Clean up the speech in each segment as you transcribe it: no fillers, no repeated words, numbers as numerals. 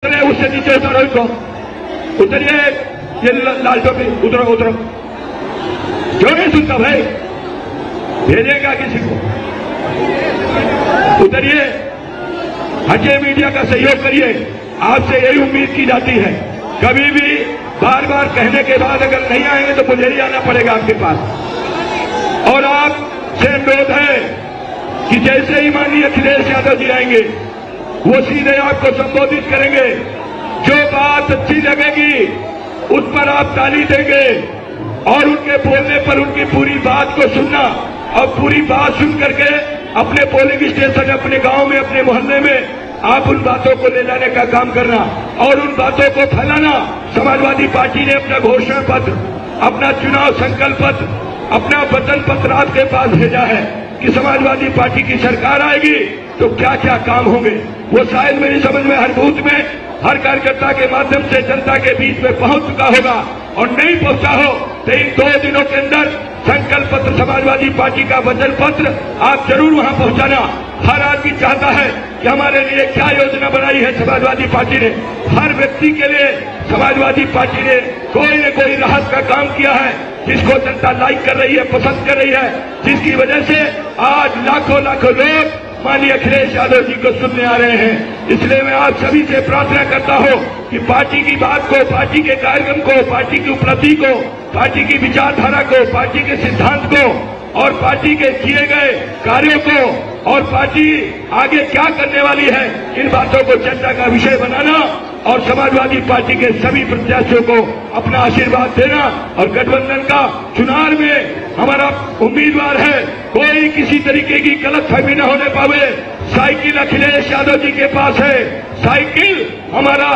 उससे नीचे उतारो इनको, उतरिए, ये लाल टोपी उतरो उतरो। क्यों नहीं सुनता भाई? भेजेगा किसी को? उतरिए, हटिए, मीडिया का सहयोग करिए। आपसे यही उम्मीद की जाती है। कभी भी बार बार कहने के बाद अगर नहीं आएंगे तो मुझे ही आना पड़ेगा आपके पास। और आपसे अनुरोध है कि जैसे ही माननीय अखिलेश यादव जी आएंगे वो सीधे आपको संबोधित करेंगे। जो बात अच्छी लगेगी उस पर आप ताली देंगे और उनके बोलने पर उनकी पूरी बात को सुनना और पूरी बात सुन करके अपने पोलिंग स्टेशन, अपने गांव में, अपने मोहल्ले में आप उन बातों को ले जाने का काम करना और उन बातों को फैलाना। समाजवादी पार्टी ने अपना घोषणा पत्र, अपना चुनाव संकल्प पत्र, अपना वचन पत्र आपके पास भेजा है कि समाजवादी पार्टी की सरकार आएगी तो क्या क्या काम होंगे। वो शायद मेरी समझ में हर बूथ में, हर कार्यकर्ता के माध्यम से जनता के बीच में पहुंच चुका होगा, और नहीं पहुंचा हो तो इन 2 दिनों के अंदर संकल्प पत्र, समाजवादी पार्टी का वचन पत्र आप जरूर वहां पहुंचाना। हर आदमी चाहता है कि हमारे लिए क्या योजना बनाई है समाजवादी पार्टी ने। हर व्यक्ति के लिए समाजवादी पार्टी ने कोई न कोई राहत का काम किया है, जिसको जनता लाइक कर रही है, पसंद कर रही है, जिसकी वजह से आज लाखों लाखों लोग माननीय अखिलेश यादव जी को सुनने आ रहे हैं। इसलिए मैं आप सभी से प्रार्थना करता हूं कि पार्टी की बात को, पार्टी के कार्यक्रम को, पार्टी की उपलब्धि को, पार्टी की विचारधारा को, पार्टी के सिद्धांत को और पार्टी के किए गए कार्यों को और पार्टी आगे क्या करने वाली है, इन बातों को चर्चा का विषय बनाना और समाजवादी पार्टी के सभी प्रत्याशियों को अपना आशीर्वाद देना। और गठबंधन का चुनाव में हमारा उम्मीदवार है, कोई किसी तरीके की गलतफहमी न होने पावे। साइकिल अखिलेश यादव जी के पास है, साइकिल हमारा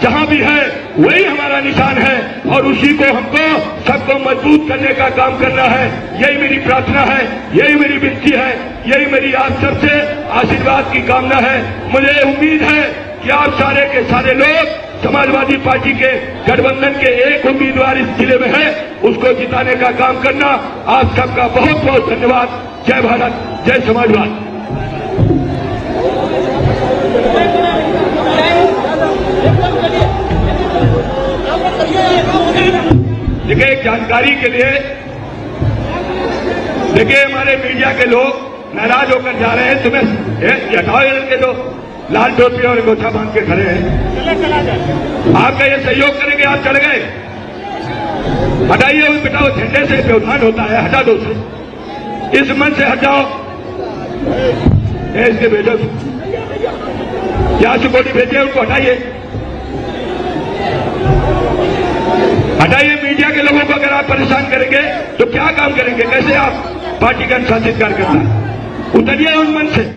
जहां भी है वही हमारा निशान है और उसी को हमको सबको मजबूत करने का काम करना है। यही मेरी प्रार्थना है, यही मेरी विनती है, यही मेरी आप सबसे आशीर्वाद की कामना है। मुझे उम्मीद है कि आप सारे के सारे लोग समाजवादी पार्टी के गठबंधन के एक उम्मीदवार इस जिले में है, उसको जिताने का काम करना। आप सबका बहुत बहुत धन्यवाद। जय भारत, जय समाजवाद। देखिए, एक जानकारी के लिए, देखिए हमारे मीडिया के लोग नाराज होकर जा रहे हैं। तुम्हें हटाओ इनके जो लाल टोपी और गोछा बांध के खड़े हैं। आपका ये सहयोग करेंगे, आप चढ़ गए, हटाइए उस बेटा, वो झंडे से व्यवधान होता है, हटा दो उसे, इस मन से हटाओ। इसके भेजो, क्या सुकोटी भेजिए, उनको हटाइए, हटाइए। मीडिया के लोगों को अगर आप परेशान करेंगे तो क्या काम करेंगे? कैसे आप पार्टी का अनुशासित कार्यकर्ता? उतरिए उन मन से।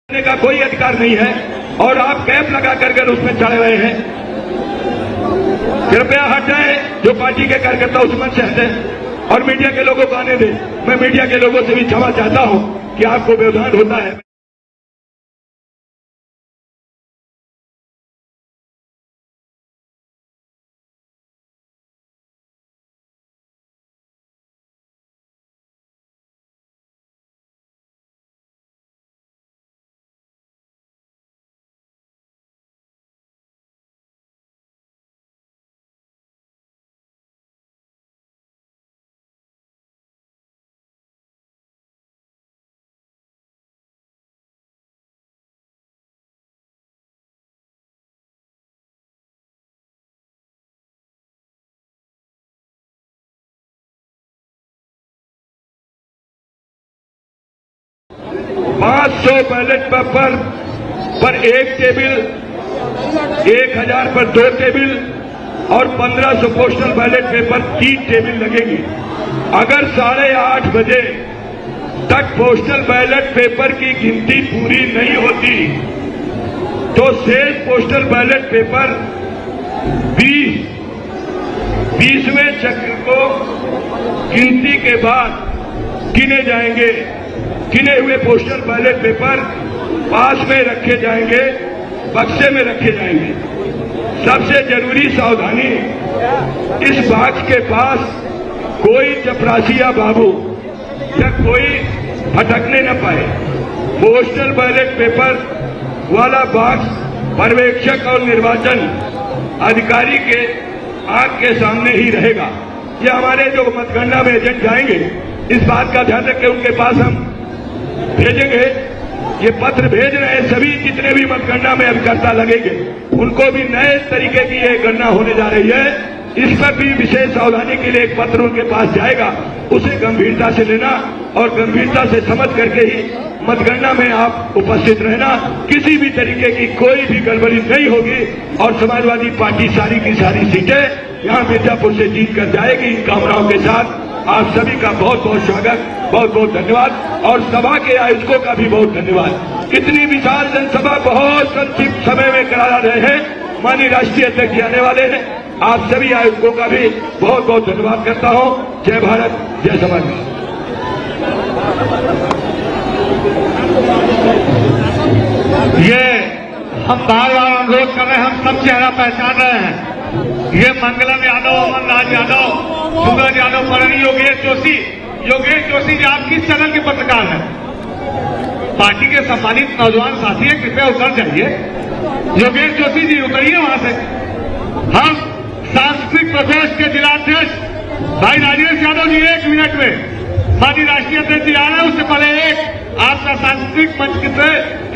का कोई अधिकार नहीं है और आप कैप लगा कर उसमें चढ़े रहे हैं। कृपया हट जाए, जो पार्टी के कार्यकर्ता उस मंच से हटे और मीडिया के लोगों को आने दें। मैं मीडिया के लोगों से भी क्षमा चाहता हूं कि आपको व्यवधान होता है। पांच 500 बैलेट पेपर पर 1 टेबल, 1000 पर 2 टेबल और 1500 पोस्टल बैलेट पेपर 3 टेबल लगेगी। अगर 8:30 बजे तक पोस्टल बैलेट पेपर की गिनती पूरी नहीं होती तो शेष पोस्टल बैलेट पेपर 20वें चक्र को गिनती के बाद गिने जाएंगे। गिने हुए पोस्टल बैलेट पेपर पास में रखे जाएंगे, बक्से में रखे जाएंगे। सबसे जरूरी सावधानी, इस बॉक्स के पास कोई चपरासिया बाबू या कोई भटकने न पाए। पोस्टल बैलेट पेपर वाला बॉक्स पर्यवेक्षक और निर्वाचन अधिकारी के आंख के सामने ही रहेगा। ये हमारे जो मतगणना में एजेंट जाएंगे, इस बात का ध्यान रखें, उनके पास हम भेजेंगे, ये पत्र भेज रहे हैं सभी जितने भी मतगणना में अभिकर्ता लगेंगे, उनको भी नए तरीके की ये गणना होने जा रही है। इस पर भी विशेष सावधानी के लिए एक पत्र उनके पास जाएगा, उसे गंभीरता से लेना और गंभीरता से समझ करके ही मतगणना में आप उपस्थित रहना। किसी भी तरीके की कोई भी गड़बड़ी नहीं होगी और समाजवादी पार्टी सारी की सारी सीटें यहां मिर्जापुर से जीत कर जाएगी। इन कामनाओं के साथ आप सभी का बहुत बहुत स्वागत, बहुत बहुत धन्यवाद और सभा के आयोजकों का भी बहुत धन्यवाद। इतनी विशाल जनसभा बहुत संक्षिप्त समय में करा रहे हैं। माननीय राष्ट्रीय अध्यक्ष जी आने वाले हैं। आप सभी आयोजकों का भी बहुत बहुत धन्यवाद करता हूं। जय भारत, जय समाज। ये हम बार बार अनुरोध कर रहे हैं, हम सब चेहरा पहचान रहे हैं। ये मंगलम यादव, अमन राज यादव, सूरज यादव, परनी योगेश जोशी। योगेश जोशी जी, आप किस चैनल के पत्रकार हैं? पार्टी के सम्मानित नौजवान साथी हैं, कृपया उतर जाइए। योगेश जोशी जी उतरिए वहां से। हम सांस्कृतिक प्रकोष्ठ के जिलाध्यक्ष भाई राजेश यादव जी 1 मिनट में, माननीय राष्ट्रीय अध्यक्ष जी आ रहे हैं, उससे पहले एक आपका सांस्कृतिक मंच से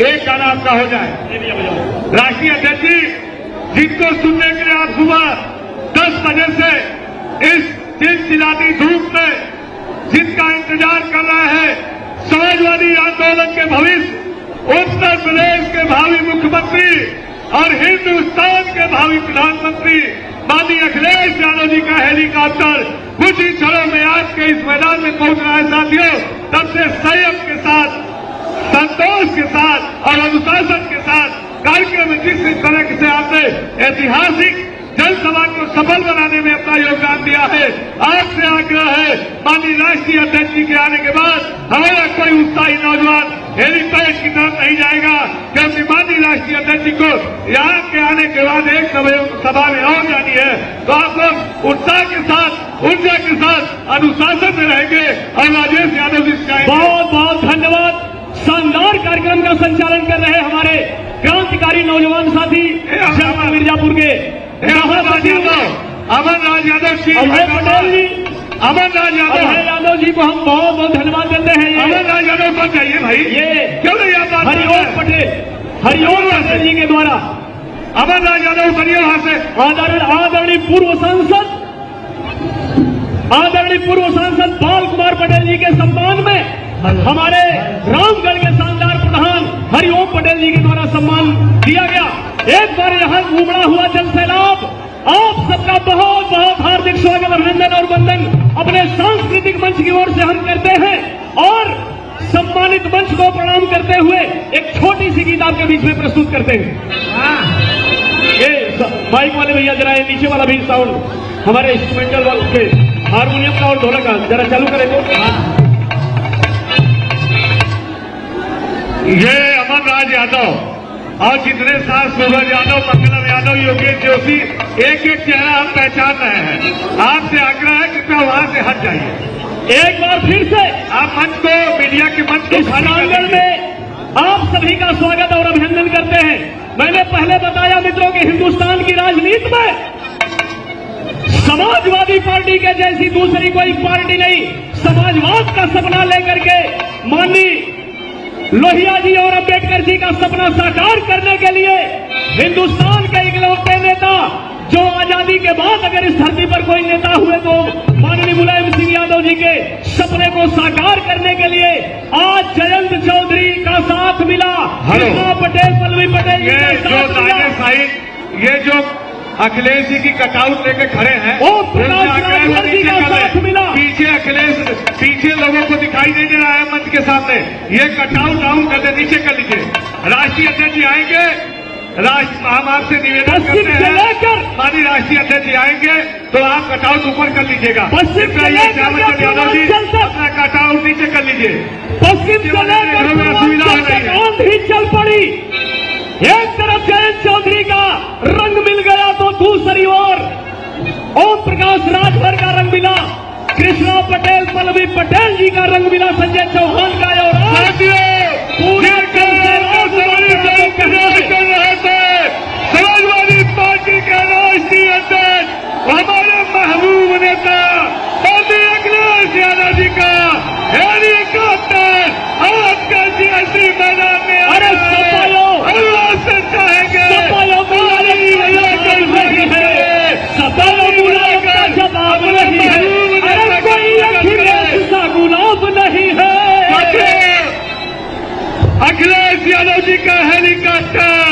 एक गाना आपका हो जाए। राष्ट्रीय अध्यक्ष जी, जिनको सुनने के लिए आप सुबह 10 बजे से इस चिलचिलाती धूप में जिनका इंतजार कर रहे हैं, समाजवादी आंदोलन के भविष्य, उत्तर प्रदेश के भावी मुख्यमंत्री और हिंदुस्तान के भावी प्रधानमंत्री माननीय अखिलेश यादव जी का हेलीकॉप्टर कुछ ही क्षणों में आपके इस मैदान में पहुंच रहा है। साथियों, तब से संयम के साथ, संतोष के साथ और अनुशासन के साथ कार्यक्रम में जिस तरह से आपने ऐतिहासिक जनसभा को सफल बनाने में अपना योगदान दिया है, आपसे आग्रह है माननीय राष्ट्रीय अध्यक्ष जी के आने के बाद हमारा कोई उत्साही नौजवान हेलीपैड की तरफ नहीं जाएगा, क्योंकि माननीय राष्ट्रीय अध्यक्ष जी को यहाँ के आने के बाद एक सभा में और जानी है। तो आप लोग उत्साह के साथ, ऊर्जा के साथ अनुशासन में रहेंगे और राजेश यादव जी का बहुत बहुत धन्यवाद। शानदार कार्यक्रम का संचालन कर रहे हमारे क्रांतिकारी नौजवान साथी मिर्जापुर के अमन राज यादव जी, अभय पटेल जी, अमन राज यादव जी को हम बहुत बहुत धन्यवाद देते हैं। अमन राज यादव कौन चाहिए भाई? ये क्यों नहीं आता? हरिओम पटेल जी के द्वारा अमन राज यादव बनिए वहां से। आदरणीय पूर्व सांसद बाल कुमार पटेल जी के सम्मान में हमारे रामगढ़ के शानदार प्रधान हरिओम पटेल जी के द्वारा सम्मान दिया गया। एक बार यहाँ उमड़ा हुआ जन सैलाब, आप सबका बहुत बहुत हार्दिक स्वागत, अभिनंदन और वंदन अपने सांस्कृतिक मंच की ओर से हम करते हैं और सम्मानित मंच को प्रणाम करते हुए एक छोटी सी गीत आपके बीच में प्रस्तुत करते हैं। ये माइक वाले भैया जरा ये नीचे वाला भी साउंड हमारे इंस्ट्रूमेंटल वाले के हारमोनियम का और ढोलक का जरा चालू करें तो। ये अमन राज यादव और जितने साथ सूरज यादव, मंगलम यादव, योगेश जोशी, एक एक चेहरा हम पहचान रहे हैं। आपसे आग्रह है कृपया वहां से हट जाइए। एक बार फिर से आप मंच को, मीडिया के मंच को प्रांगण में आप सभी का स्वागत और अभिनंदन करते हैं। मैंने पहले बताया मित्रों कि हिंदुस्तान की राजनीति में समाजवादी पार्टी के जैसी दूसरी कोई पार्टी नहीं। समाजवाद का सपना लेकर के माननीय लोहिया जी और अम्बेडकर जी का सपना साकार करने के लिए हिंदुस्तान के इकलौते नेता, जो आजादी के बाद अगर इस धरती पर कोई नेता हुए तो माननीय मुलायम सिंह यादव जी के सपने को साकार करने के लिए आज जयंत चौधरी का साथ मिला, कृष्णा पटेल, पल्लवी पटेल जी का साथ मिला। ये जो अखिलेश जी की कटआउट लेकर खड़े हैं, पीछे अखिलेश, पीछे लोगों को दिखाई नहीं दे रहा है मंच के सामने। ये कटआउट डाउन कर दे, नीचे कर लीजिए। राष्ट्रीय अध्यक्ष जी आएंगे, हम आपसे निवेदन पश्चिम करते से हैं, लेकर माननीय राष्ट्रीय अध्यक्ष जी आएंगे तो आप कटआउट ऊपर कर लीजिएगा। पश्चिम से लेकर श्यामचंद्र यादव जी पूर्वांचल तक अपना कटआउट नीचे कर लीजिए। पश्चिम से लेकर पूर्वांचल तक आंधी चल पड़ी। एक तरफ जयंत चौधरी का रंग मिल गया तो दूसरी ओर ओम प्रकाश राजभर का रंग मिला, कृष्णा पटेल पल्लवी पटेल जी का रंग मिला, संजय चौहान का और समाजवादी पार्टी का राष्ट्रीय अध्यक्ष हमारे महबूब नेता अखिलेश यादव जी का हेलीकॉप्टर आज का सियासी मैदान में अरे सपायो अल्लाह से चाहेंगे सपायो सपायो मुलायम का जवाब नहीं है। अरे कोई अखिलेश सा गुलाब नहीं है। अखिलेश यादव जी का हेलीकॉप्टर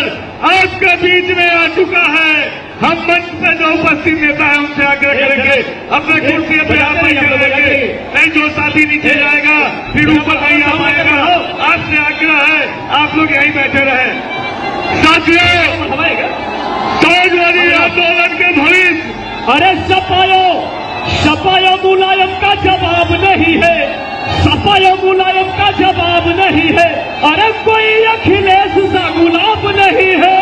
आपके बीच में आ चुका है। हम मंच पे जो उपस्थित नेता है उनसे आग्रह करेंगे अपने कुर्सी पे आप बैठे रहेंगे, नहीं जो साथी नीचे जाएगा फिर ऊपर नहीं आ पाएगा। आपसे आग्रह है आप लोग यहीं बैठे रहे। साथियों, समाजवादी आंदोलन के भविष्य अरे सपायो मुलायम का जवाब नहीं है, सपायो मुलायम का जवाब नहीं है। अरे कोई अखिलेश सा गुलाब नहीं है।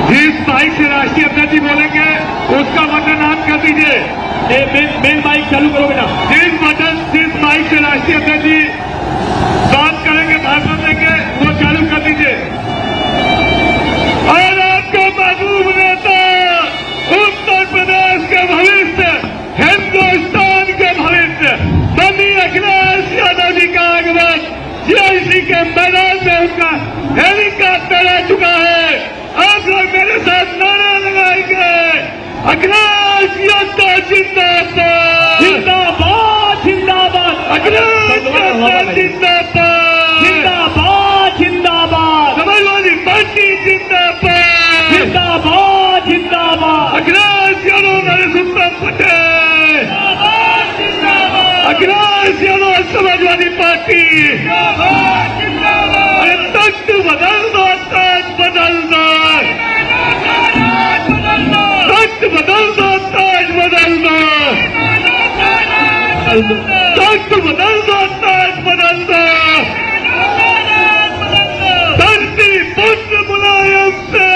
जिस माइक से राष्ट्रीय अध्यक्ष जी बोलेंगे उसका बटन ऑन कर दीजिए। मेन माइक चालू करो बेटा। जिस माइक से राष्ट्रीय अध्यक्ष जी बात करेंगे, भाषण देंगे, वो चालू कर दीजिए। और आपका महबूब नेता उत्तर प्रदेश के भविष्य, हिंदुस्तान के भविष्य माननीय अखिलेश यादव जी का आगमन जीआईसी के मैदान में उनका हेलीकॉप्टर आ चुका है। आप लोग मेरे साथ नारा लगाएंगे, अखिलेश यादव जिंदाबाद जिंदाबाद जिंदाबाद अखिलेश यादव जिंदाबाद जिंदाबाद जिंदाबाद समाजवादी पार्टी जिंदाबाद जिंदाबाद जिंदाबाद अखिलेश यादव नरेश पटेल अखिलेश यादव समाजवादी पार्टी अरे तख्त बदल दो, ताज बदल दो, तख्त बदल दो, ताज बदल दो, तख्त बदल दो, ताज बदल दो। धरती पुत्र मुलायम से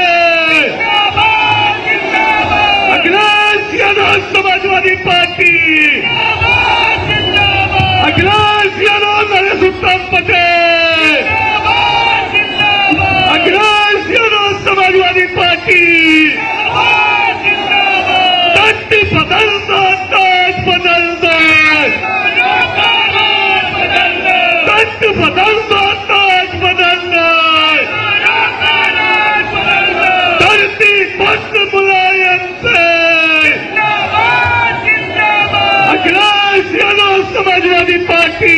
अखिलेश यादव समाजवादी पार्टी अखिलेश यादव नरेश पटेल अखिलेश यादव समाजवादी पार्टी धरती बदल दो, ताज बदल दो, धरती बदल दो, ताज बदल दो। धरती पुत्र मुलायम से अखिलेश यादव समाजवादी पार्टी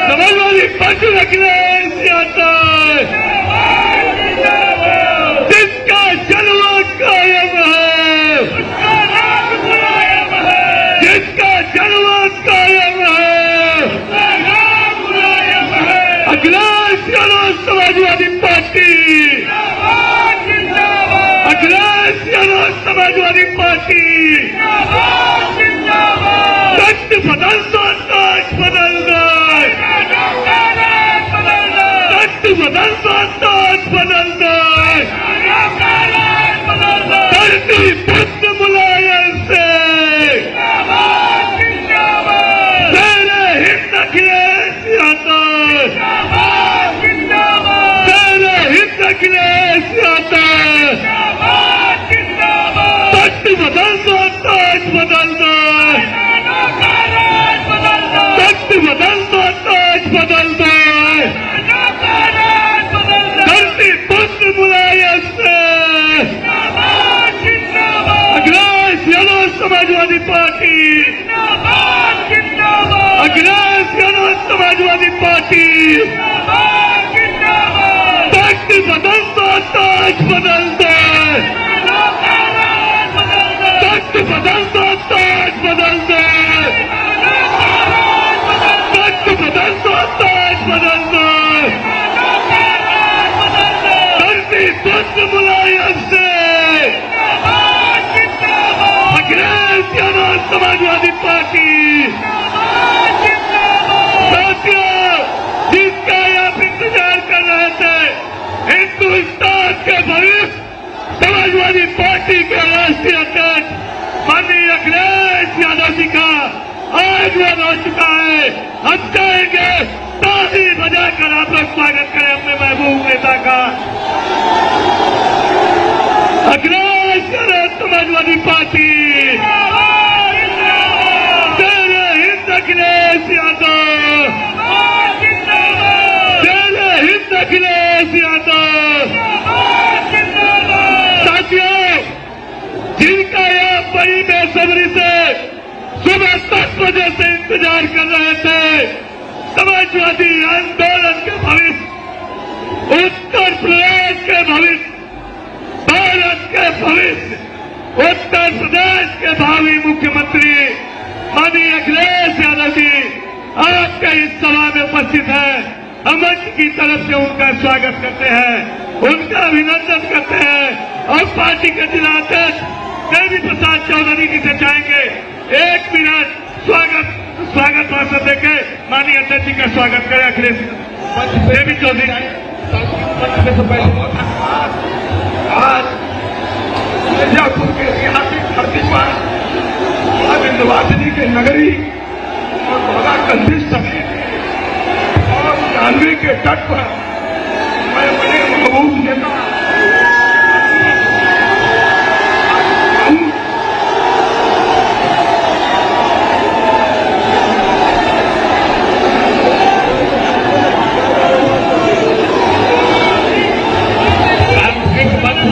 समाजवादी पार्टी अखिलेश यादव जिसका जलवा कायम है, जिसका जलवा कायम है, अखिलेश यादव समाजवादी पार्टी अखिलेश यादव समाजवादी पार्टी तख्त बदल दो, ताज बदल दो, तख्त बदल दो, ताज बदल दो। धरती पुत्र मुलायम से तेरे हिंद अखिलेश यादव, तेरे हिंद अखिलेश यादव तख्त बदल दो, ताज समाजवादी पार्टी। साथियों, जिसका आप इंतजार कर रहे थे, हिंदुस्तान के भविष्य समाजवादी पार्टी के राष्ट्रीय अध्यक्ष माननीय अखिलेश यादव जी का आगमन हो चुका है। हम चाहेंगे ताली बजाकर आप लोग स्वागत करें अपने महबूब नेता का। अखिलेश यादव समाजवादी पार्टी, जय हिंद अखिलेश यादव, जय हिंद अखिलेश यादव। साथियों, जिनका यह बड़ी बेसब्री से सुबह 10 बजे से इंतजार कर रहे थे, समाजवादी आंदोलन के भविष्य, उत्तर प्रदेश के भविष्य, भारत के भविष्य, उत्तर प्रदेश के भावी मुख्यमंत्री माननीय अखिलेश यादव जी आपके इस सभा में उपस्थित है। हम मंच की तरफ से उनका स्वागत करते हैं, उनका अभिनंदन करते हैं और पार्टी के जिला अध्यक्ष देवी प्रसाद चौधरी जी से चाहेंगे 1 मिनट स्वागत भाषण देके माननीय अध्यक्ष जी का स्वागत करें। अखिलेश देवी चौधरी आज मिर्जापुर के ऐतिहासिक धरती पर विंध्यवासिनी के नगरी और बाबा कंधी समेत और जाह्नवी के तट पर मैं बड़े महबूब नेता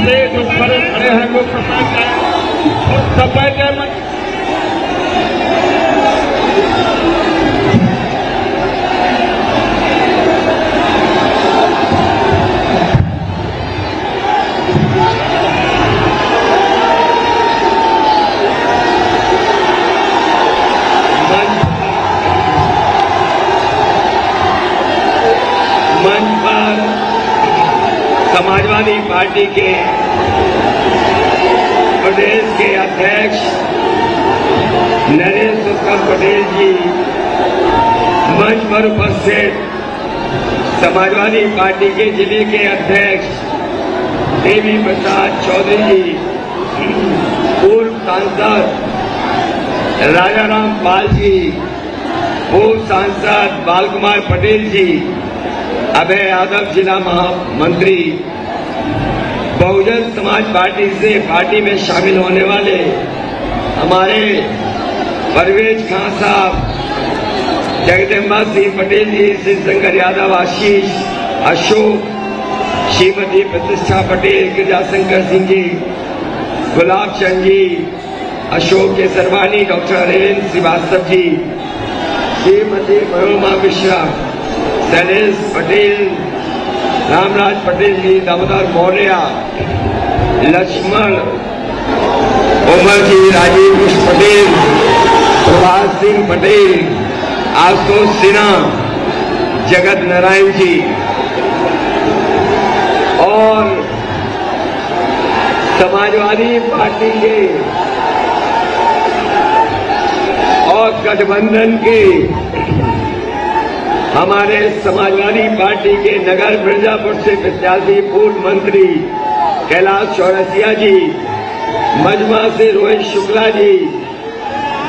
से जो खड़े हैं लोग सफेद मंच पर समाजवादी पार्टी के प्रदेश के अध्यक्ष नरेंद्र उत्तम पटेल जी, मंच पर उपस्थित समाजवादी पार्टी के जिले के अध्यक्ष देवी प्रसाद चौधरी जी, पूर्व सांसद राजाराम पाल जी, पूर्व सांसद बाल कुमार पटेल जी, अभय यादव जिला महामंत्री, बहुजन समाज पार्टी से पार्टी में शामिल होने वाले हमारे परवेज खान साहब, जगदम्बा सिंह पटेल जी, शिवशंकर यादव, आशीष, अशोक, श्रीमती प्रतिष्ठा पटेल, गिरजाशंकर सिंह जी, गुलाब चंद जी, अशोक केसरवानी, डॉक्टर अरविंद श्रीवास्तव जी, श्रीमती मनोरमा मिश्रा, शैलेश पटेल, रामराज पटेल जी, दामोदर मौर्य, लक्ष्मण, उमर जी, राजीव कृष्ण पटेल, प्रभात सिंह पटेल, आशुतोष सिन्हा, जगत नारायण जी और समाजवादी पार्टी के और गठबंधन के हमारे समाजवादी पार्टी के नगर मिर्जापुर से प्रत्याशी पूर्व मंत्री कैलाश चौरसिया जी, मजमा से रोहित शुक्ला जी,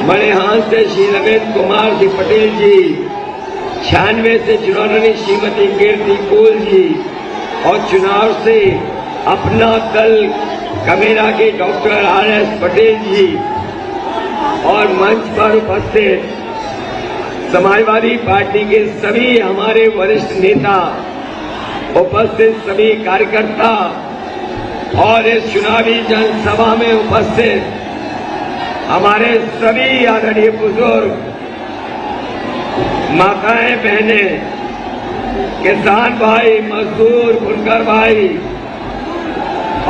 मणिहान से श्री रविंद्र कुमार जी पटेल जी, 96 से चुनावी श्रीमती कीर्ति कोल जी और चुनाव से अपना दल कमेरा के डॉक्टर RS पटेल जी और मंच पर उपस्थित समाजवादी पार्टी के सभी हमारे वरिष्ठ नेता, उपस्थित सभी कार्यकर्ता और इस चुनावी जनसभा में उपस्थित हमारे सभी आदरणीय बुजुर्ग, माताएं, बहनें, किसान भाई, मजदूर, बुनकर भाई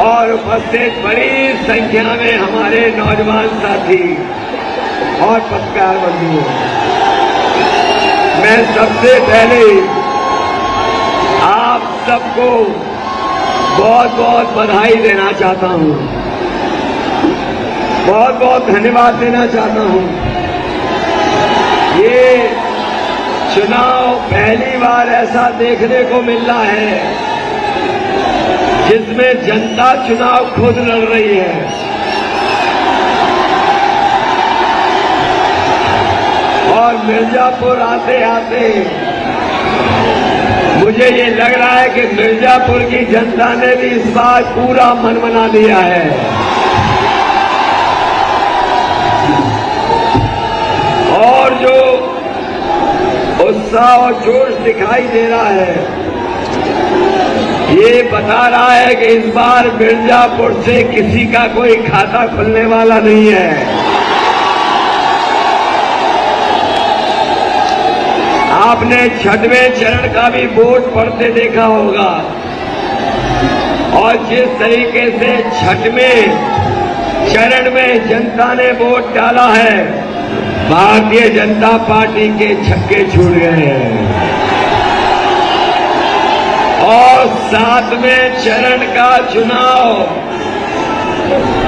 और उपस्थित बड़ी संख्या में हमारे नौजवान साथी और पत्रकार बंधुओं, मैं सबसे पहले आप सबको बहुत बहुत बधाई देना चाहता हूं, बहुत बहुत धन्यवाद देना चाहता हूं चुनाव पहली बार ऐसा देखने को मिल रहा है जिसमें जनता चुनाव खुद लड़ रही है। और मिर्जापुर आते आते मुझे ये लग रहा है कि मिर्जापुर की जनता ने भी इस बार पूरा मन बना लिया है। और जो उत्साह और जोश दिखाई दे रहा है ये बता रहा है कि इस बार मिर्जापुर से किसी का कोई खाता खुलने वाला नहीं है। आपने छठवें चरण का भी वोट पढ़ते देखा होगा और जिस तरीके से छठवें चरण में जनता ने वोट डाला है भारतीय जनता पार्टी के छक्के छूट गए हैं। और 7वें चरण का चुनाव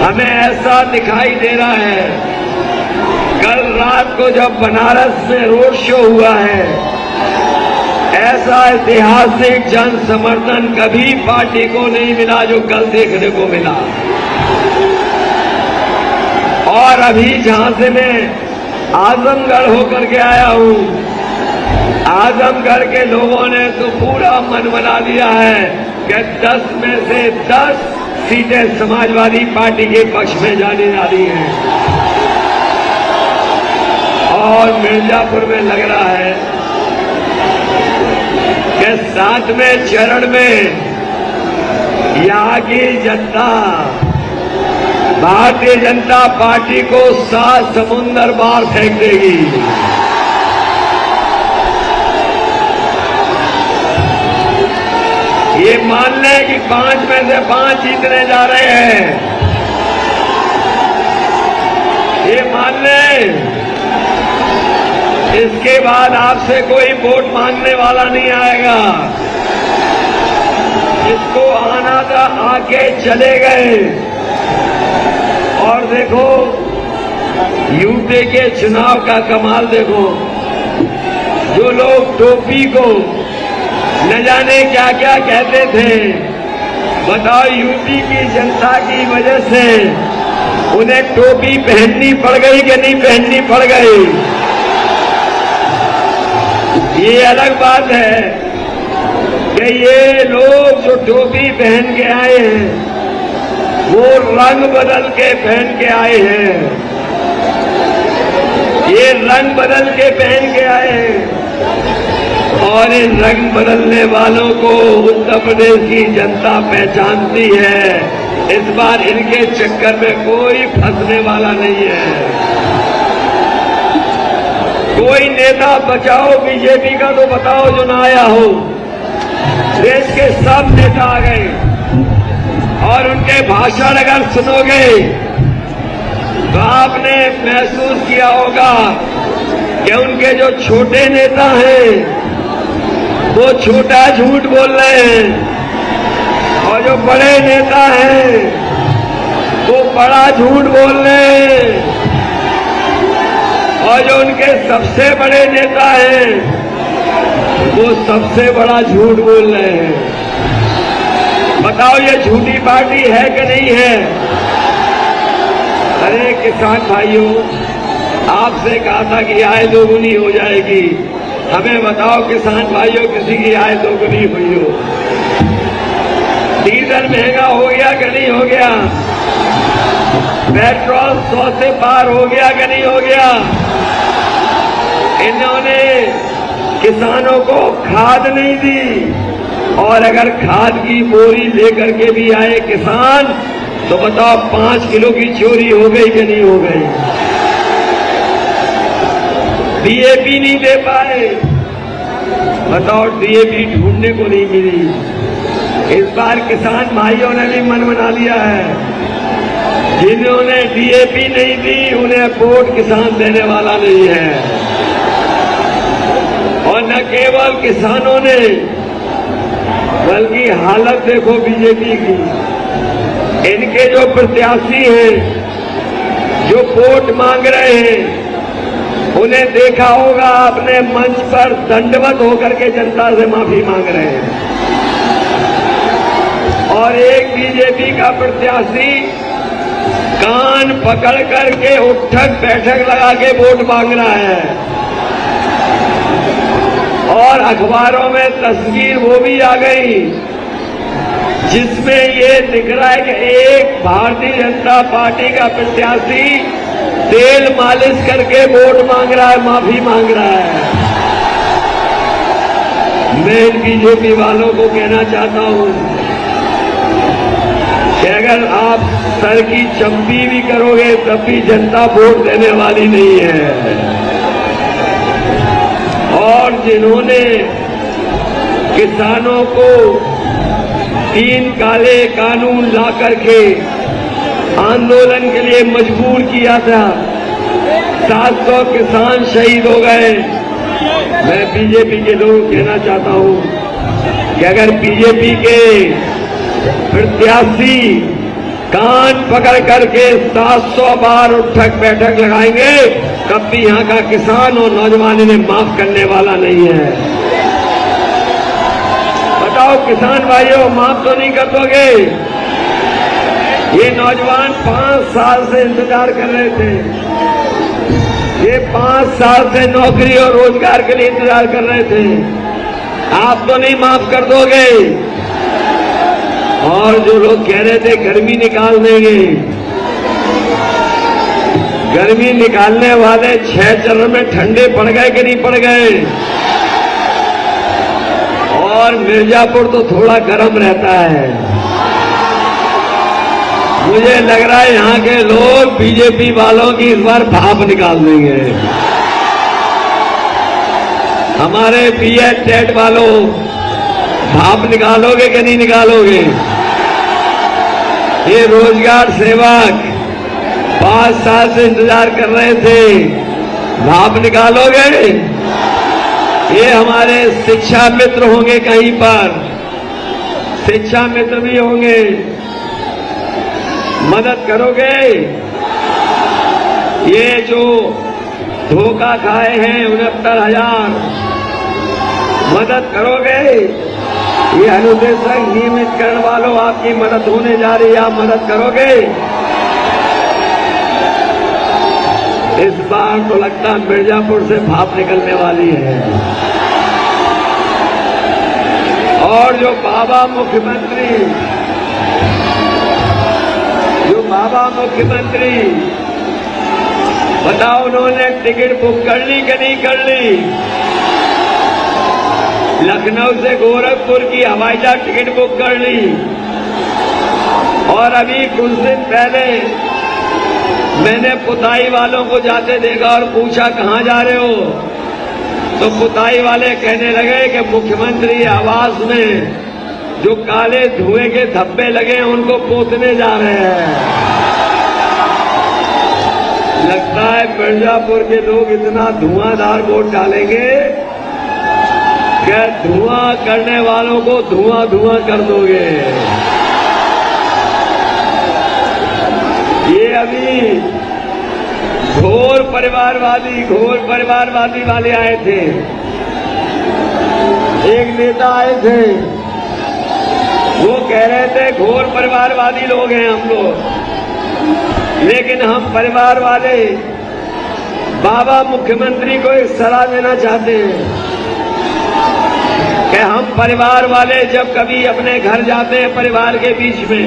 हमें ऐसा दिखाई दे रहा है, कल रात को जब बनारस में रोड शो हुआ है ऐसा ऐतिहासिक जन समर्थन कभी पार्टी को नहीं मिला जो कल देखने को मिला। और अभी जहां से मैं आजमगढ़ होकर के आया हूं, आजमगढ़ के लोगों ने तो पूरा मन बना लिया है कि 10 में से 10 सीटें समाजवादी पार्टी के पक्ष में जाने वाली हैं। और मिर्जापुर में लग रहा है कि 7वें चरण में यहाँ की जनता भारतीय जनता पार्टी को 7 समुंदर बार फेंक देगी। ये मान लें कि 5 में से 5 जीतने जा रहे हैं। ये मान लें इसके बाद आपसे कोई वोट मांगने वाला नहीं आएगा। इसको आना था आके चले गए। और देखो यूपी के चुनाव का कमाल देखो, जो लोग टोपी को न जाने क्या क्या कहते थे, बताओ यूपी की जनता की वजह से उन्हें टोपी पहननी पड़ गई कि नहीं पहननी पड़ गई। ये अलग बात है कि ये लोग जो टोपी पहन के आए हैं वो रंग बदल के पहन के आए हैं। ये रंग बदल के पहन के आए हैं और इन रंग बदलने वालों को उत्तर प्रदेश की जनता पहचानती है। इस बार इनके चक्कर में कोई फंसने वाला नहीं है। कोई नेता बचाओ बीजेपी का तो बताओ जो ना आया हो। देश के सब नेता आ गए और उनके भाषण अगर सुनोगे तो आपने महसूस किया होगा कि उनके जो छोटे नेता हैं वो छोटा झूठ बोल रहे हैं और जो बड़े नेता हैं वो बड़ा झूठ बोल रहे हैं। और जो उनके सबसे बड़े नेता हैं वो सबसे बड़ा झूठ बोल रहे हैं। बताओ ये झूठी पार्टी है कि नहीं है? अरे किसान भाइयों, आपसे कहा था कि आय दोगुनी हो जाएगी। हमें बताओ किसान भाइयों, किसी की आय दोगुनी हुई हो? डीजल महंगा हो गया कि नहीं हो गया? पेट्रोल 100 से पार हो गया कि नहीं हो गया? इन्होंने किसानों को खाद नहीं दी और अगर खाद की बोरी लेकर के भी आए किसान तो बताओ 5 किलो की चोरी हो गई कि नहीं हो गई? डीएपी नहीं दे पाए, बताओ डीएपी ढूंढने को नहीं मिली। इस बार किसान भाइयों ने भी मन बना लिया है, जिन्होंने डीएपी नहीं दी उन्हें वोट किसान देने वाला नहीं है। और न केवल किसानों ने बल्कि हालत देखो बीजेपी की। इनके जो प्रत्याशी हैं जो वोट मांग रहे हैं उन्हें देखा होगा अपने मंच पर दंडवत होकर के जनता से माफी मांग रहे हैं। और एक बीजेपी का प्रत्याशी कान पकड़ करके उठक बैठक लगा के वोट मांग रहा है। और अखबारों में तस्वीर वो भी आ गई जिसमें ये दिख रहा है कि एक भारतीय जनता पार्टी का प्रत्याशी तेल मालिश करके वोट मांग रहा है, माफी मांग रहा है। मैं इन बीजेपी वालों को कहना चाहता हूं कि अगर आप सर की चंपी भी करोगे तब भी जनता वोट देने वाली नहीं है। और जिन्होंने किसानों को 3 काले कानून ला करके आंदोलन के लिए मजबूर किया था, 700 किसान शहीद हो गए। मैं बीजेपी के लोगों को कहना चाहता हूं कि अगर बीजेपी के प्रत्याशी कान पकड़ करके 700 बार उठक बैठक लगाएंगे तब भी यहां का किसान और नौजवान इन्हें माफ करने वाला नहीं है। बताओ किसान भाइयों, माफ तो नहीं कर दोगे? ये नौजवान 5 साल से इंतजार कर रहे थे। ये 5 साल से नौकरी और रोजगार के लिए इंतजार कर रहे थे। आप तो नहीं माफ कर दोगे? और जो लोग कह रहे थे गर्मी निकाल देंगे, गर्मी निकालने वाले 6 चरण में ठंडे पड़ गए कि नहीं पड़ गए? और मिर्जापुर तो थोड़ा गर्म रहता है। मुझे लग रहा है यहां के लोग बीजेपी वालों की इस बार भाप निकाल देंगे। हमारे बीएड टेट वालों, भाप निकालोगे कि नहीं निकालोगे? ये रोजगार सेवक 5 साल से इंतजार कर रहे थे, भाप निकालोगे? ये हमारे शिक्षा मित्र होंगे, कहीं पर शिक्षा मित्र भी होंगे, मदद करोगे? ये जो धोखा खाए हैं 69,000, मदद करोगे? ये अनुदेशक नियमितकरण वालों, आपकी मदद होने जा रही है, आप मदद करोगे? इस बार तो लगता है मिर्जापुर से भाप निकलने वाली है। और जो बाबा मुख्यमंत्री बताओ, उन्होंने टिकट बुक कर ली कि नहीं कर ली? लखनऊ से गोरखपुर की हवाई जहाज टिकट बुक कर ली। और अभी कुछ दिन पहले मैंने पुताई वालों को जाते देखा और पूछा कहां जा रहे हो, तो पुताई वाले कहने लगे कि मुख्यमंत्री आवास में जो काले धुएं के धब्बे लगे हैं उनको पोतने जा रहे हैं। लगता है मिर्जापुर के लोग इतना धुआंधार वोट डालेंगे कि धुआं करने वालों को धुआं धुआं कर दोगे। ये अभी घोर परिवारवादी वाले आए थे। एक नेता आए थे, वो कह रहे थे घोर परिवारवादी लोग हैं हम लोग, लेकिन हम परिवार वाले बाबा मुख्यमंत्री को एक सलाह देना चाहते हैं कि हम परिवार वाले जब कभी अपने घर जाते हैं परिवार के बीच में,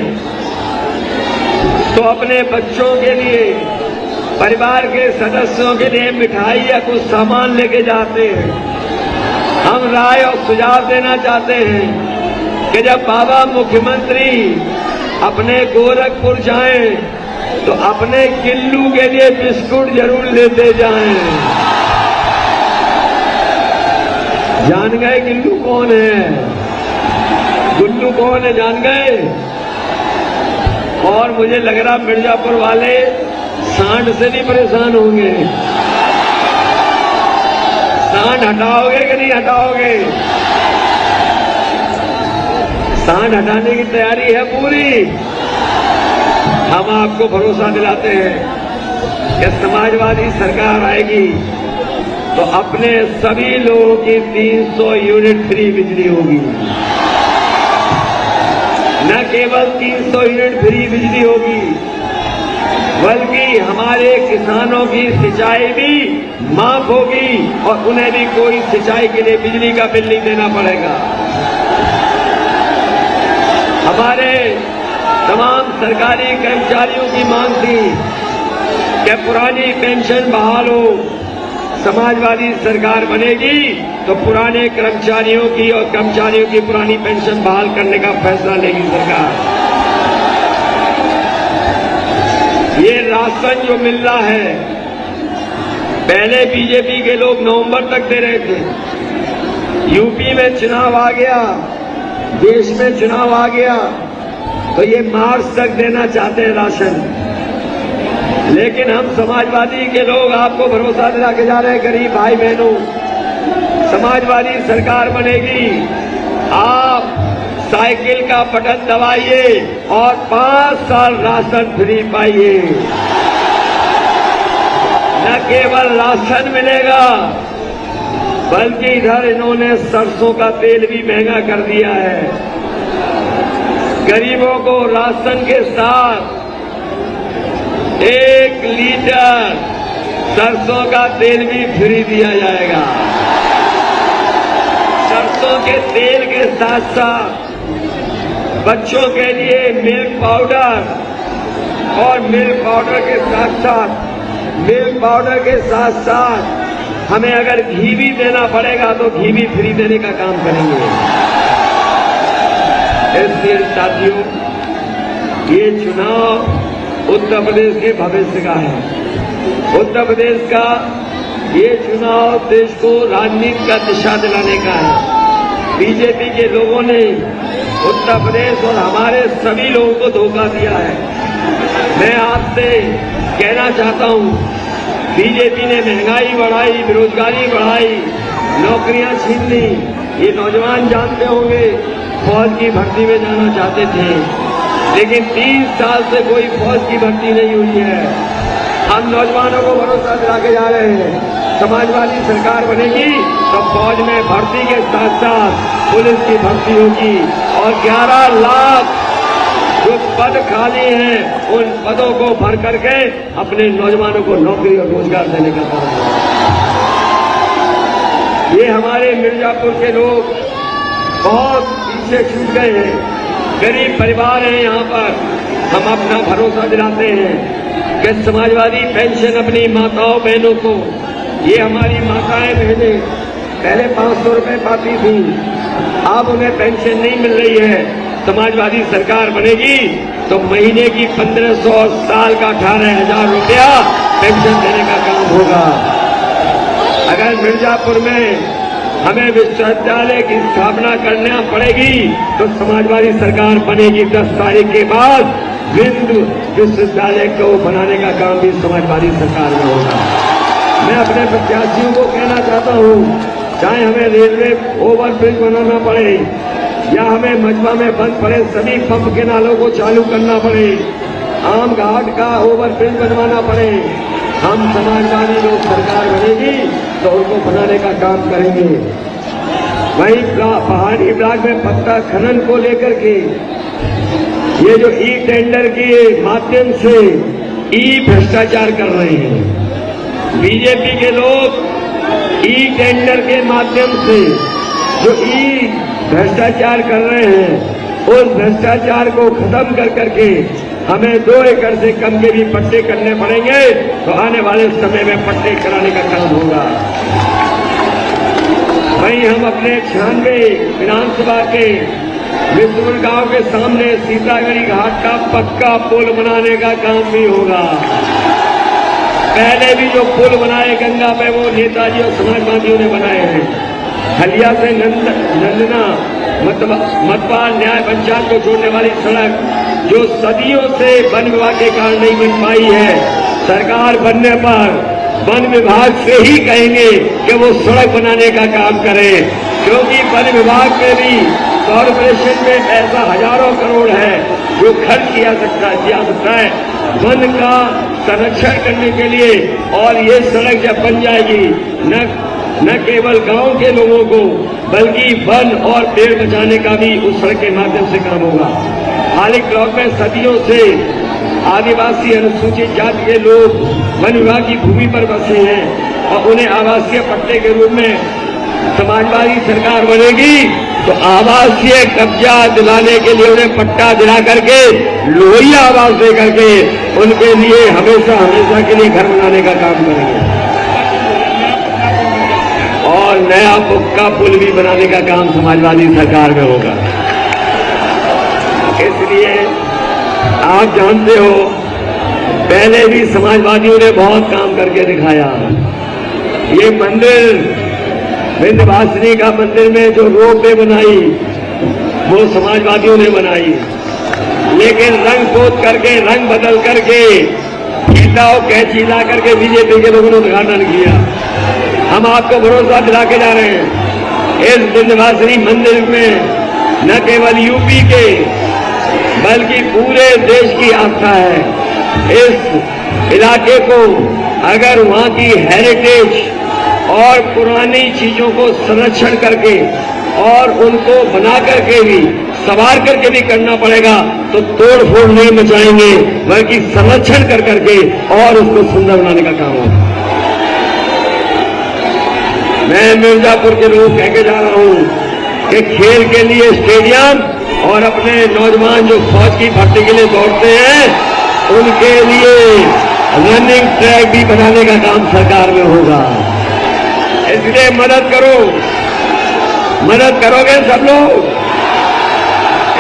तो अपने बच्चों के लिए, परिवार के सदस्यों के लिए मिठाई या कुछ सामान लेके जाते हैं। हम राय और सुझाव देना चाहते हैं कि जब बाबा मुख्यमंत्री अपने गोरखपुर जाएं तो अपने गिल्लू के लिए बिस्कुट जरूर लेते जाएं। जान गए गिल्लू कौन है? गुल्लू कौन है जान गए? और मुझे लग रहा मिर्जापुर वाले सांड से नहीं परेशान होंगे। सांड हटाओगे कि नहीं हटाओगे? सांड हटाने की तैयारी है पूरी। हम आपको भरोसा दिलाते हैं कि समाजवादी सरकार आएगी तो अपने सभी लोगों की 300 यूनिट फ्री बिजली होगी। न केवल 300 यूनिट फ्री बिजली होगी, बल्कि हमारे किसानों की सिंचाई भी माफ होगी और उन्हें भी कोई सिंचाई के लिए बिजली का बिल नहीं देना पड़ेगा। हमारे तमाम सरकारी कर्मचारियों की मांग थी कि पुरानी पेंशन बहाल हो। समाजवादी सरकार बनेगी तो पुराने कर्मचारियों की और कर्मचारियों की पुरानी पेंशन बहाल करने का फैसला लेगी सरकार। ये राशन जो मिल रहा है, पहले बीजेपी के लोग नवंबर तक दे रहे थे। यूपी में चुनाव आ गया, देश में चुनाव आ गया, तो ये मार्च तक देना चाहते हैं राशन। लेकिन हम समाजवादी के लोग आपको भरोसा दिला के जा रहे हैं, गरीब भाई बहनों, समाजवादी सरकार बनेगी। आप साइकिल का बटन दबाइए और 5 साल राशन फ्री पाइए। न केवल राशन मिलेगा, बल्कि इधर इन्होंने सरसों का तेल भी महंगा कर दिया है। गरीबों को राशन के साथ 1 लीटर सरसों का तेल भी फ्री दिया जाएगा। सरसों के तेल के साथ साथ बच्चों के लिए मिल्क पाउडर और मिल्क पाउडर के साथ साथ हमें अगर घी भी देना पड़ेगा तो घी भी फ्री देने का काम करेंगे। इसलिए साथियों, ये चुनाव उत्तर प्रदेश के भविष्य का है। उत्तर प्रदेश का ये चुनाव देश को राजनीति का दिशा दिलाने का है। बीजेपी के लोगों ने उत्तर प्रदेश और हमारे सभी लोगों को धोखा दिया है। मैं आपसे कहना चाहता हूं, बीजेपी ने महंगाई बढ़ाई, बेरोजगारी बढ़ाई, नौकरियां छीन ली। ये नौजवान जानते होंगे, फौज की भर्ती में जाना चाहते थे, लेकिन 30 साल से कोई फौज की भर्ती नहीं हुई है। हम नौजवानों को भरोसा दिला के जा रहे हैं, समाजवादी सरकार बनेगी तो फौज में भर्ती के साथ साथ पुलिस की भर्ती होगी और 11 लाख जो पद खाली हैं उन पदों को भर करके अपने नौजवानों को नौकरी और रोजगार देने का काम होगा। ये हमारे मिर्जापुर के लोग बहुत पीछे छूट गए हैं, गरीब परिवार हैं यहाँ पर। हम अपना भरोसा दिलाते हैं कि समाजवादी पेंशन अपनी माताओं बहनों को, ये हमारी माताएं बहनें पहले 500 रुपए पाती थी, अब उन्हें पेंशन नहीं मिल रही है। समाजवादी सरकार बनेगी तो महीने की 1500 और साल का 18,000 रुपया पेंशन देने का काम होगा। अगर मिर्जापुर में हमें विश्वविद्यालय की स्थापना करना पड़ेगी तो समाजवादी सरकार बनेगी। 10 तारीख के बाद बिंदु विश्वविद्यालय को बनाने का काम भी समाजवादी सरकार में होगा। मैं अपने प्रत्याशियों को कहना चाहता हूं, चाहे हमें रेलवे ओवरब्रिज बनाना पड़े या हमें मजबा में बंद पड़े सभी पंप के नालों को चालू करना पड़े, आम घाट का ओवरब्रिज बनवाना पड़े, हम समाजवादी लोग सरकार बनेगी तो उनको बनाने का काम करेंगे। वहीं पहाड़ी ब्लॉक में पत्ता खनन को लेकर के ये जो ई टेंडर के माध्यम से ई भ्रष्टाचार कर रहे हैं, बीजेपी के लोग ई टेंडर के माध्यम से जो ई भ्रष्टाचार कर रहे हैं, उस भ्रष्टाचार को खत्म कर करके हमें 2 एकड़ से कम के भी पट्टे करने पड़ेंगे तो आने वाले समय में पट्टे कराने का काम होगा। वहीं हम अपने 96 विधानसभा के विष्णुपुर गांव के सामने सीतागढ़ी घाट का पक्का पुल बनाने का काम भी होगा। पहले भी जो पुल बनाए गंगा पे वो नेताजी और समाजवादियों ने बनाए हैं। हलिया से नंदना मतवाल न्याय पंचायत को जोड़ने वाली सड़क जो सदियों से वन विभाग के कारण नहीं बन पाई है, सरकार बनने पर वन विभाग से ही कहेंगे कि वो सड़क बनाने का काम करे, क्योंकि वन विभाग में भी कॉर्पोरेशन में पैसा हजारों करोड़ है जो खर्च किया सकता है वन का संरक्षण करने के लिए। और ये सड़क जब बन जाएगी न केवल गांव के लोगों को बल्कि वन और पेड़ बचाने का भी उस सड़क के माध्यम से काम होगा। हालिक ब्लॉक में सदियों से आदिवासी अनुसूचित जाति के लोग वन विभाग की भूमि पर बसे हैं और उन्हें आवासीय पट्टे के रूप में समाजवादी सरकार बनेगी तो आवासीय कब्जा दिलाने के लिए उन्हें पट्टा दिला करके लोहिया आवास दे करके उनके लिए हमेशा के लिए घर बनाने का काम करेंगे और नया पक्का पुल भी बनाने का काम समाजवादी सरकार में होगा। इसलिए आप जानते हो पहले भी समाजवादियों ने बहुत काम करके दिखाया। ये मंदिर विंध्यवासिनी का मंदिर में जो रोपवे बनाई वो समाजवादियों ने बनाई, लेकिन रंग पोत करके रंग बदल करके फीता और कैंची ला करके बीजेपी के लोगों ने उद्घाटन किया। हम आपको भरोसा दिला के जा रहे हैं इस विंध्यवासिनी मंदिर में न केवल यूपी के बल्कि पूरे देश की आस्था है। इस इलाके को अगर वहां की हेरिटेज और पुरानी चीजों को संरक्षण करके और उनको बना करके भी संवार करके भी करना पड़ेगा तो तोड़ फोड़ नहीं मचाएंगे बल्कि संरक्षण कर करके और उसको सुंदर बनाने का काम होगा। मैं मिर्जापुर के लोग कह के जा रहा हूं कि खेल के लिए स्टेडियम और अपने नौजवान जो फौज की भर्ती के लिए दौड़ते हैं उनके लिए रनिंग ट्रैक भी बनाने का काम सरकार में होगा। इसलिए मदद करोगे सब लोग।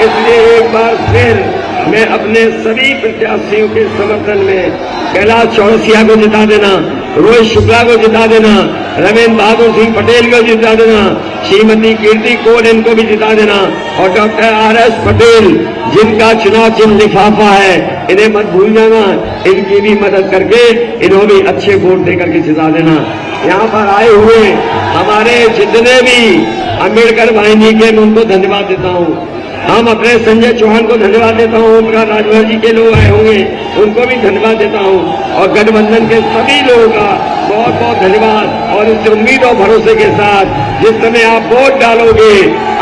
इसलिए एक बार फिर मैं अपने सभी प्रत्याशियों के समर्थन में कैलाश चौरसिया को जिता देना, रोहित शुक्ला को जिता देना, रविंद्र बहादुर सिंह पटेल को जिता देना, श्रीमती कीर्ति कोल इनको भी जिता देना और डॉक्टर RS पटेल जिनका चुनाव चिन्ह लिफाफा है इन्हें मत भूल जाना। इनकी भी मदद करके इन्हों भी अच्छे वोट देकर के जिता देना। यहाँ पर आए हुए हमारे जितने भी अम्बेडकर वाहिनी के मैं उनको धन्यवाद देता हूँ। हम अपने संजय चौहान को धन्यवाद देता हूँ, उनका राजभर जी के लोग आए होंगे उनको भी धन्यवाद देता हूँ और गठबंधन के सभी लोगों का बहुत बहुत धन्यवाद। और इस उम्मीद और भरोसे के साथ जिस समय आप वोट डालोगे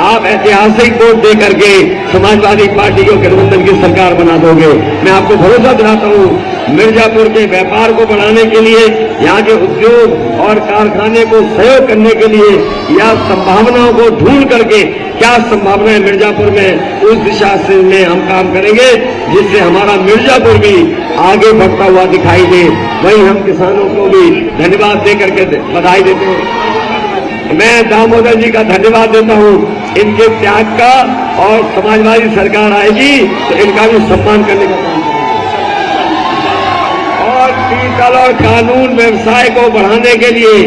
आप ऐतिहासिक वोट दे करके समाजवादी पार्टी को गठबंधन की सरकार बना दोगे। मैं आपको भरोसा दिलाता हूँ मिर्जापुर के व्यापार को बढ़ाने के लिए, यहाँ के उद्योग और कारखाने को सहयोग करने के लिए या संभावनाओं को ढूंढ करके क्या संभावना है मिर्जापुर में उस दिशा से में हम काम करेंगे जिससे हमारा मिर्जापुर भी आगे बढ़ता हुआ दिखाई दे। वहीं हम किसानों को भी धन्यवाद दे करके बधाई देते हैं। मैं दामोदर जी का धन्यवाद देता हूँ इनके त्याग का और समाजवादी सरकार आएगी तो इनका भी सम्मान करने का काम करेंगे। और पीतल और कानून व्यवसाय को बढ़ाने के लिए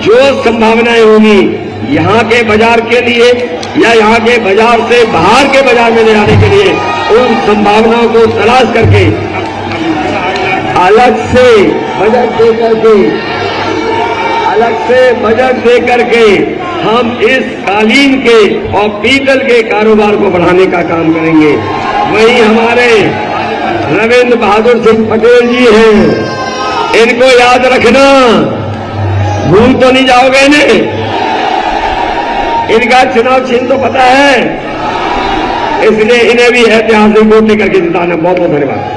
जो संभावनाएं होंगी यहाँ के बाजार के लिए या यहाँ के बाजार से बाहर के बाजार में ले जाने के लिए उन संभावनाओं को तलाश करके अलग से बजट दे करके हम इस कालीन के और पीतल के कारोबार को बढ़ाने का काम करेंगे। वहीं हमारे रविंद्र बहादुर सिंह पटेल जी हैं, इनको याद रखना, भूल तो नहीं जाओगे इन्हें। इनका चुनाव चिन्ह तो पता है, इसलिए इन्हें भी ऐतिहासिक वोट देकर के जिताना। बहुत बहुत धन्यवाद।